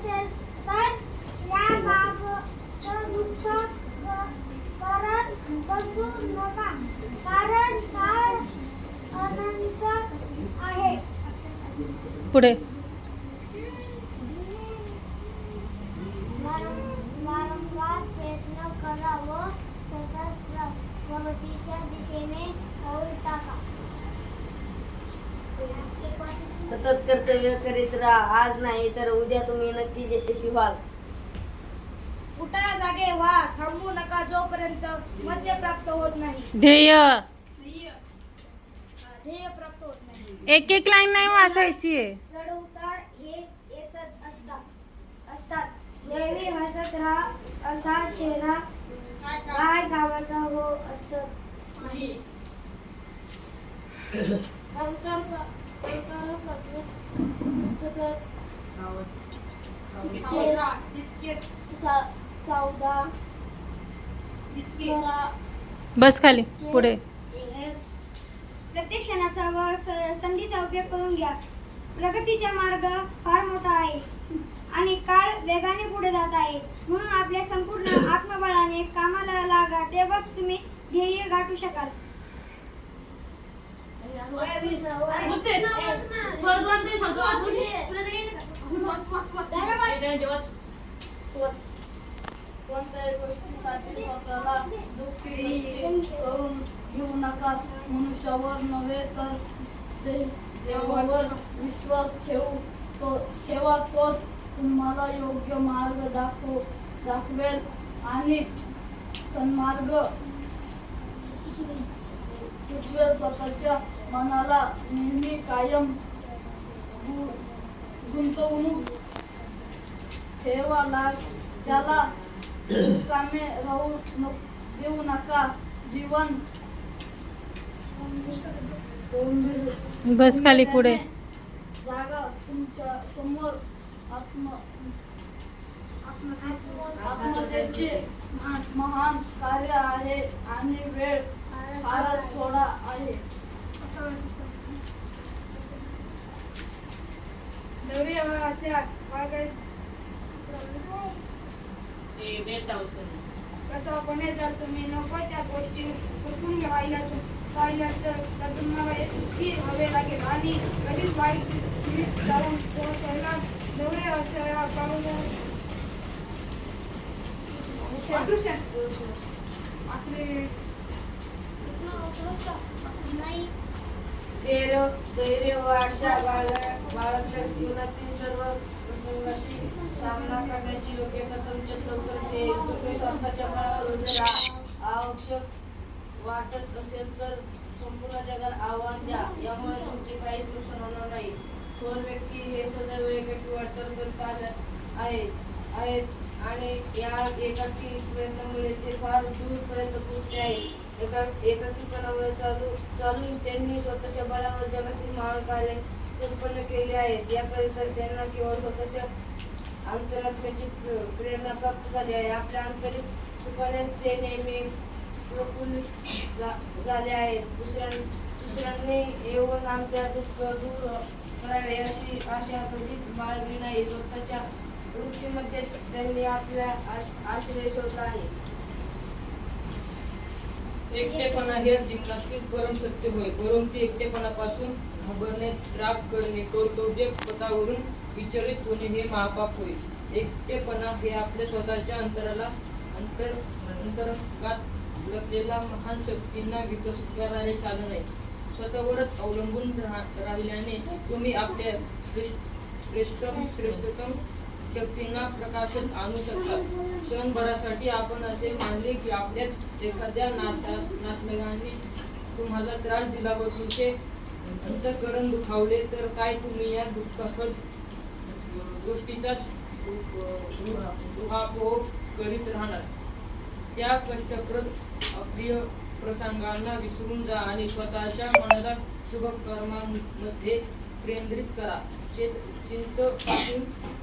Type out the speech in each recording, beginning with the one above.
असेल तर या बाबत दुःख करत बसू नका, कारण काळ अनंत आहे. पुढे वारंवार प्रयत्न करा व सतत प्रगतीच्या दिशेने पाऊल टाका. सतत कर्तव्य करीत राहा. आज नाही तर उद्या तुम्ही नक्कीच यशस्वी व्हाल. उठा, जागे व्हा, थांबू नका जोपर्यंत मध्य प्राप्त होत नाही. ध्येय ध्येय प्राप्त होत नाही. एक एक लाईन नाही वाचायची आहे. चढउतार हे येतच असतात. नेहमी हसत राहा असा चेहरा काय कामाचा हो असत नाही. अहंकारापासून सतत सावधान करा. बस खाली. पुढे प्रत्येक क्षणाचा व संधीचा उपयोग करून घ्या. प्रगतीचा मार्ग फार मोठा आहे आणि काळ वेगाने पुढे जात आहे. म्हणून आपल्या संपूर्ण आत्मबळाने कामाला लागा, तेव्हाच तुम्ही ध्येय गाठू शकाल. कोणत्याही गोष्टीसाठी स्वतःला दुःखी करून घेऊ नका. मनुष्यावर नव्हे तर देवावर विश्वास ठेवा. तोच तुम्हाला योग्य मार्ग दाखवेल आणि सन्मार्ग सुचवेल. स्वतःच्या मनाला नेहमी कायम गुंतवणूक ठेवा. त्याला कामे राहू देऊ नका. जीवन बस खाली. पुढे जागा तुमच्या समोर आत्महत्येचे महान कार्य आहे आणि वेळ फारच थोडा आहे. नवी आशा कसापणे जर तुम्ही नको त्या गोष्टी हुकून पाहिल्या तर तुम्हाला एक सुखी हवे लागेल आणि कधीच वाईट स्थितीत जाऊन पोहोचायला नवे अशा पाहून धैर्य व आशा बाळगल्यास जीवनातील सर्व प्रसंगाशी सामना करण्याची योग्यता तुमच्यात लवकरच येईल. तुम्ही स्वतःच्या बळावर उभे राहा. आवश्यक वाटत असेल तर संपूर्ण जगाला आव्हान द्या. यामुळे तुमचे काही नुकसान होणार नाही. थोर व्यक्ती हे सदैव एकाकी वाटचाल करत आहेत आणि या एकाकी प्रयत्नामुळे ते फार दूरपर्यंत पोहोचले आहेत. एकाकीपणामुळे चालून त्यांनी स्वतःच्या बळावर जगातील महान कार्य संपन्न केले आहेत. याकरिता त्यांना केवळ स्वतःच्या अंतरात्म्याची प्रेरणा प्राप्त झाली आहे. आपल्या आंतरिक सुखाने ते नेहमी प्रफुल्लित झाले आहेत. दुसऱ्यांनी येऊन आमच्या दुःख दूर करावे अशी आशा कधीच बाळगली नाही. स्वतःच्या वृत्तीमध्ये त्यांनी आपला आश्रय शोधला आहे. एकटेपणा हे जीवनातील परम सत्य होय, परंतु एकटेपणापासून घाबरणे, राग करणे, कर्तव्य पथावरून विचलित होणे हे महापाप होय. एकटेपणा हे आपल्या स्वतःच्या अंतरंगात लपलेल्या महान शक्तींना विकसित करणारे साधन आहे. स्वतःवरच अवलंबून राहिल्याने तुम्ही आपल्या श्रेष्ठतम शक्तींना प्रकाशात आणू शकता. क्षणभरासाठी आपण असे मानले की आपल्याच एखाद्या नातलगाने तुम्हाला त्रास दिला व तुमचे अंतःकरण दुखावले तर काय तुम्ही या दुःखद गोष्टीचाच उहापोह करीत राहणार? त्या कष्टप्रद अप्रिय प्रसंगांना विसरून जा आणि स्वतःच्या मनाला शुभ कर्मांमध्ये केंद्रित करा. चिंतेपासून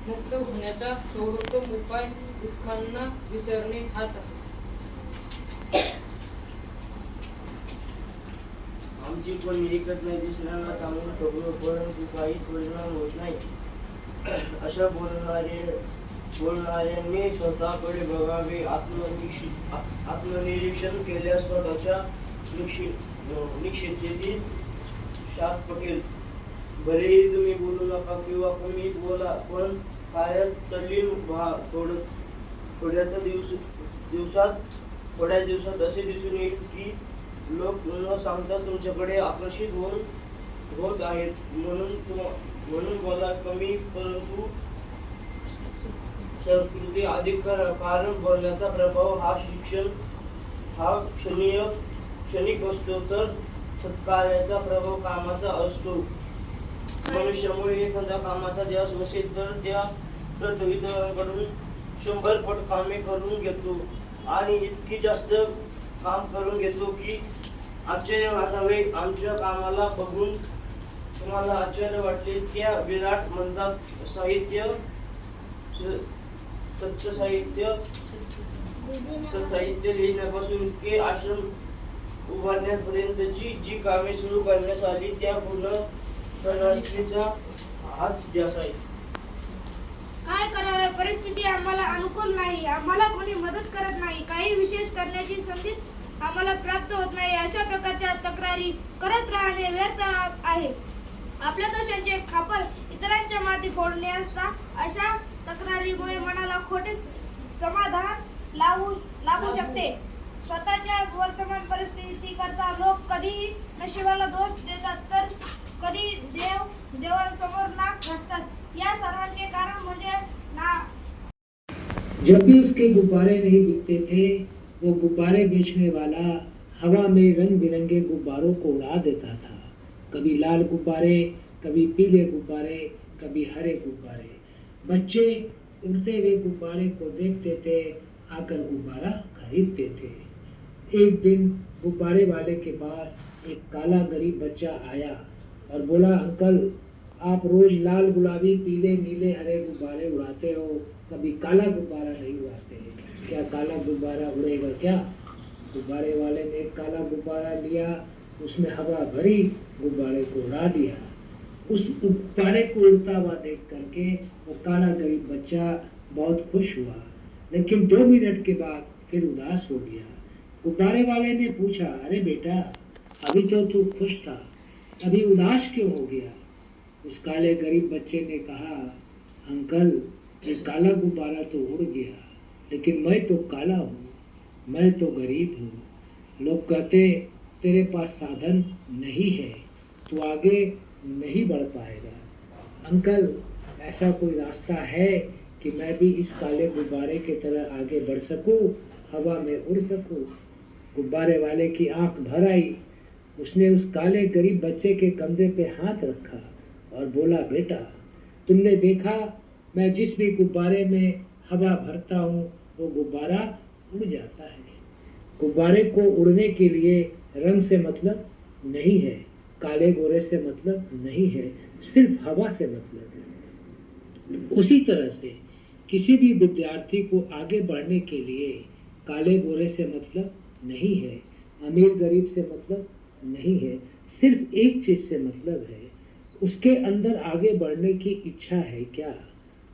मुक्त होण्याचा सर्वोत्तम उपाय दुःखांना विसरणे हाच आहे. आमची पण निरीकत नाही, दुसऱ्यांना सांगून ठेवलो, परंतु काहीच परिणाम होत नाही. अशा बोलणाऱ्यांनी स्वतःकडे बघावे. आत्मनिरीक्षण केल्यास स्वतःच्या निश्चितीत शाप पटेल. भलेही तुम्ही बोलू नका किंवा कोणी बोला, पण कार्यात तल्लीन व्हा. थोड्या दिवसात असे दिसून येईल की लोक न सांगता तुमच्याकडे आकर्षित होत आहेत. म्हणून बोला कमी, परंतु संस्कृती अधिक. कारण बोलण्याचा प्रभाव हा क्षणिक असतो, तर सत्कार्याचा प्रभाव कामाचा असतो. मनुष्यामुळे एखाद्या कामाचा ध्यास नसेल तर त्या इतरांकडून 100 पट कामे करून घेतो आणि इतकी जास्त काम करून घेतो की आश्चर्य वाटावे. आमच्या कामाला बघून तुम्हाला आश्चर्य वाटले. त्या विराट म्हणतात सत्साहित्य लिहिण्यापासून इतके आश्रम उभारण्यापर्यंतची जी कामे सुरू करण्यात आली त्या पूर्ण प्रणालीचा हाच ध्यास आहे. काय करावे, परिस्थिती आम्हाला अनुकूल नाही. आम्हाला कोणी मदत करत नाही. काही विशेष करण्याची संधी आम्हाला प्राप्त होत नाही. अशा प्रकारच्या तक्रारी करत राहणे व्यर्थ आहे. आपल्या दोषांचे खापर इतरांच्या माती फोडण्याचा अशा तक्रारीमुळे मनाला खोटे समाधान लागू शकते. स्वतःच्या वर्तमान परिस्थिती करता लोक कधीही नशिबाला दोष देतात, तर कधी देवांसमोर नाक घासतात. या सर्वांचे कारण म्हणजे जब भी उसके गुब्बारे नहीं बिकते थे, वो गुब्बारे बेचने वाला हवा में रंग बिरंगे गुब्बारों को उड़ा देता था. कभी लाल गुब्बारे, कभी पीले गुब्बारे, कभी हरे गुब्बारे. बच्चे उड़ते हुए गुब्बारे को देखते थे, आकर गुब्बारा खरीदते थे. एक दिन गुब्बारे वाले के पास एक काला गरीब बच्चा आया और बोला, अंकल आप रोज लाल गुलाबी पीले नीले हरे गुब्बारे उड़ाते हो, कभी काला गुब्बारा नहीं उड़ाते. क्या काला गुब्बारा उड़ेगा क्या? गुब्बारे वाले ने एक काला गुब्बारा लिया, उसमें हवा भरी, गुब्बारे को उड़ा दिया. उस गुब्बारे को उड़ता हुआ देख करके वो काला गरीब बच्चा बहुत खुश हुआ, लेकिन 2 मिनट के बाद फिर उदास हो गया. गुब्बारे वाले ने पूछा, अरे बेटा, अभी तो तू खुश था, अभी उदास क्यों हो गया? उस काले गरीब बच्चे ने कहा, अंकल ये काला गुब्बारा तो उड़ गया, लेकिन मैं तो काला हूँ, मैं तो गरीब हूँ. लोग कहते तेरे पास साधन नहीं है, तू आगे नहीं बढ़ पाएगा. अंकल ऐसा कोई रास्ता है कि मैं भी इस काले गुब्बारे की तरह आगे बढ़ सकूं, हवा में उड़ सकूं? गुब्बारे वाले की आंख भर आई. उसने उस काले गरीब बच्चे के कंधे पे हाथ रखा और बोला, बेटा तुमने देखा मैं जिस भी गुब्बारे में हवा भरता हूँ वो गुब्बारा उड़ जाता है. गुब्बारे को उड़ने के लिए रंग से मतलब नहीं है, काले गोरे से मतलब नहीं है, सिर्फ हवा से मतलब है. उसी तरह से किसी भी विद्यार्थी को आगे बढ़ने के लिए काले गोरे से मतलब नहीं है, अमीर गरीब से मतलब नहीं है, सिर्फ एक चीज़ से मतलब है, उसके अंदर आगे बढ़ने की इच्छा है क्या,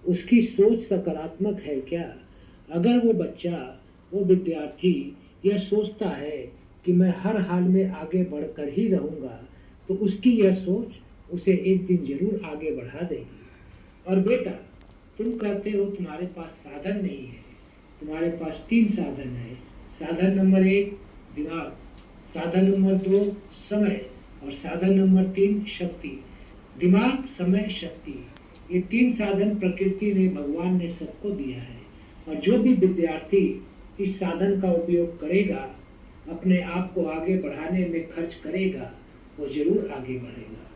उसकी सोच सकारात्मक है क्या. अगर वो बच्चा, वो विद्यार्थी यह सोचता है कि मैं हर हाल में आगे बढ़कर ही रहूँगा, तो उसकी यह सोच उसे एक दिन जरूर आगे बढ़ा देगी. और बेटा तुम कहते हो तुम्हारे पास साधन नहीं है, तुम्हारे पास 3 साधन है. साधन नंबर 1 दिमाग, साधन नंबर 2 समय और साधन नंबर 3 शक्ति. दिमाग, समय, शक्ति, ये 3 साधन प्रकृति ने, भगवान ने सबको दिया है. और जो भी विद्यार्थी इस साधन का उपयोग करेगा, अपने आप को आगे बढ़ाने में खर्च करेगा, वो जरूर आगे बढ़ेगा.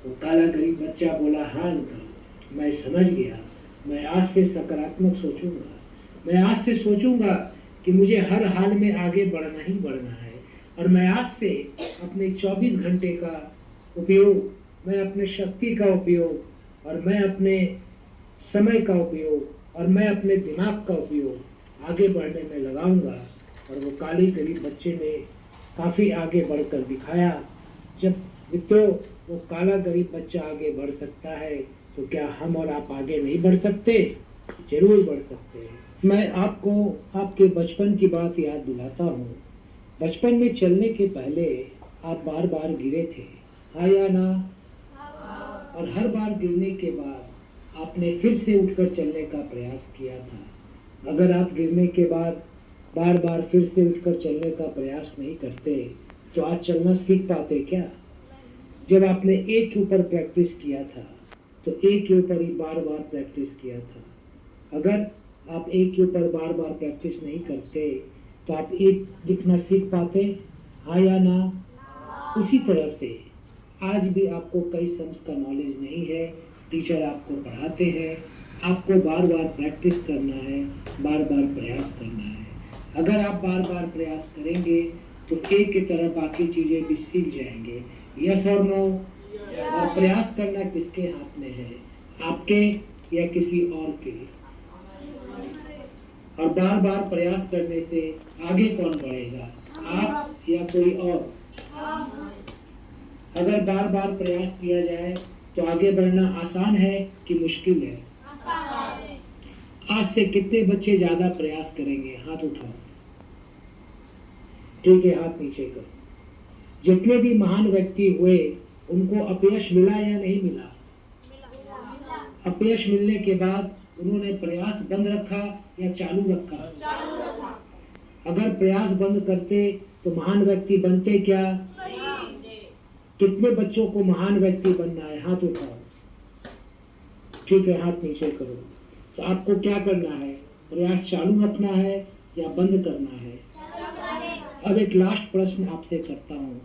वो काला गरीब बच्चा बोला, हाँ अंकल मैं समझ गया, मैं आज से सकारात्मक सोचूंगा. मैं आज से सोचूंगा कि मुझे हर हाल में आगे बढ़ना ही बढ़ना है. और मैं आज से अपने 24 घंटे का उपयोग, मैं अपने शक्ति का उपयोग, और मैं अपने समय का उपयोग, और मैं अपने दिमाग का उपयोग आगे बढ़ने में लगाऊंगा. और वो काले गरीब बच्चे ने काफ़ी आगे बढ़कर दिखाया. जब मित्रों वो काला गरीब बच्चा आगे बढ़ सकता है तो क्या हम और आप आगे नहीं बढ़ सकते? जरूर बढ़ सकते हैं। मैं आपको आपके बचपन की बात याद दिलाता हूँ। बचपन में चलने के पहले आप बार बार गिरे थे, हाँ या ना? और हर बार गिरने के बाद आपने फिर से उठकर चलने का प्रयास किया था। अगर आप गिरने के बाद बार बार फिर से उठकर चलने का प्रयास नहीं करते तो आज चलना सीख पाते क्या? जब आपने एक के ऊपर प्रैक्टिस किया था तो एक के ऊपर ही बार बार प्रैक्टिस किया था। अगर आप एक के ऊपर बार बार प्रैक्टिस नहीं करते तो आप एक दिखना सीख पाते, हाँ या ना? उसी तरह से आज भी आपको कई सम्स का नॉलेज नहीं है। टीचर आपको पढ़ाते हैं, आपको बार बार प्रैक्टिस करना है, बार बार प्रयास करना है। अगर आप बार बार प्रयास करेंगे तो एक की तरह बाकी चीज़ें भी सीख जाएंगे। यस और नो? और प्रयास करना किसके हाथ में है, आपके या किसी और के? और बार बार प्रयास करने से आगे कौन बढ़ेगा, आप या कोई और? अगर बार बार प्रयास किया जाए तो आगे बढ़ना आसान है कि मुश्किल है? आज से कितने बच्चे ज्यादा प्रयास करेंगे? हाथ उठाओ। ठीक है, हाथ नीचे करो। जितने भी महान व्यक्ति हुए उनको अपयश मिला या नहीं मिला? अपयश मिलने के बाद उन्होंने प्रयास बंद रखा या चालू रखा? अगर प्रयास बंद करते तो महान व्यक्ति बनते क्या? कितने बच्चों को महान व्यक्ति बनना है? हाथ उठाओ। ठीक है, हाथ नीचे करो। तो आपको क्या करना है? प्रयास चालू रखना है या बंद करना है? अब एक लास्ट प्रश्न आपसे करता हूँ।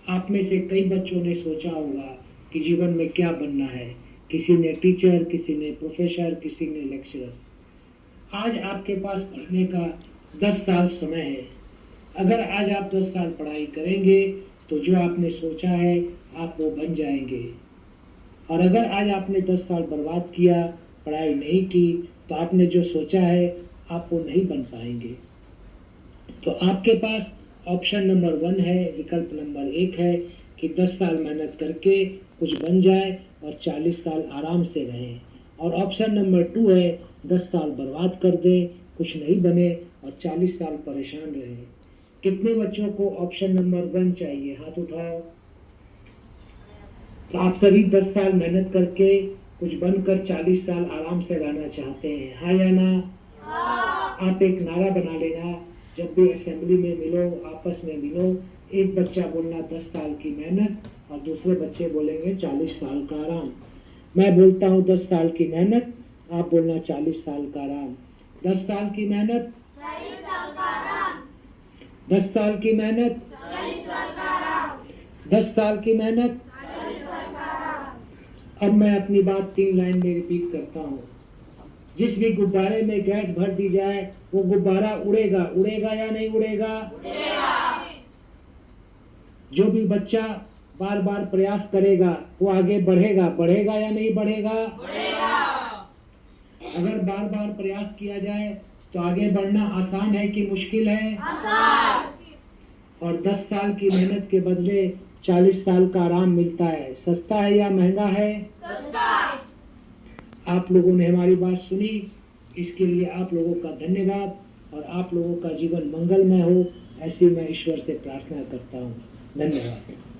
आप में से कई बच्चों ने सोचा होगा कि जीवन में क्या बनना है। किसी ने टीचर, किसी ने प्रोफेसर, किसी ने लेक्चरर। आज आपके पास पढ़ने का 10 साल समय है। अगर आज आप 10 साल पढ़ाई करेंगे तो जो आपने सोचा है आप वो बन जाएंगे। और अगर आज आपने 10 साल बर्बाद किया, पढ़ाई नहीं की, तो आपने जो सोचा है आप वो नहीं बन पाएंगे। तो आपके पास ऑप्शन नंबर 1 है, विकल्प नंबर 1 है कि 10 साल मेहनत करके कुछ बन जाए और 40 साल आराम से रहें। और ऑप्शन नंबर 2 है 10 साल बर्बाद कर दें, कुछ नहीं बने और 40 साल परेशान रहें। कितने बच्चों को ऑप्शन नंबर 1 चाहिए? हाथ उठाओ। तो आप सभी 10 साल मेहनत करके कुछ बनकर 40 साल आराम से रहना चाहते हैं, हाँ या ना? आप एक नारा बना लेना, जब भी असेंबली में मिलो, आपस में मिलो, एक बच्चा बोलना 10 साल की मेहनत और दूसरे बच्चे बोलेंगे 40 साल का आराम। मैं बोलता हूँ 10 साल की मेहनत, आप बोलना 40 साल का आराम। 10 साल की मेहनत, 10 साल की मेहनत, 10 साल की मेहनत। अब मैं अपनी बात 3 लाइन में रिपीट करता हूँ। जिस भी गुब्बारे में गैस भर दी जाए वो गुब्बारा उड़ेगा। उड़ेगा या नहीं उड़ेगा? जो भी बच्चा बार बार प्रयास करेगा वो आगे बढ़ेगा। बढ़ेगा या नहीं बढ़ेगा? अगर बार बार प्रयास किया जाए तो आगे बढ़ना आसान है कि मुश्किल है? और 10 साल की मेहनत के बदले 40 साल का आराम मिलता है। सस्ता है या महंगा है? आप लोगों ने हमारी बात सुनी, इसके लिए आप लोगों का धन्यवाद और आप लोगों का जीवन मंगलमय हो, ऐसी मैं ईश्वर से प्रार्थना करता हूँ। धन्यवाद।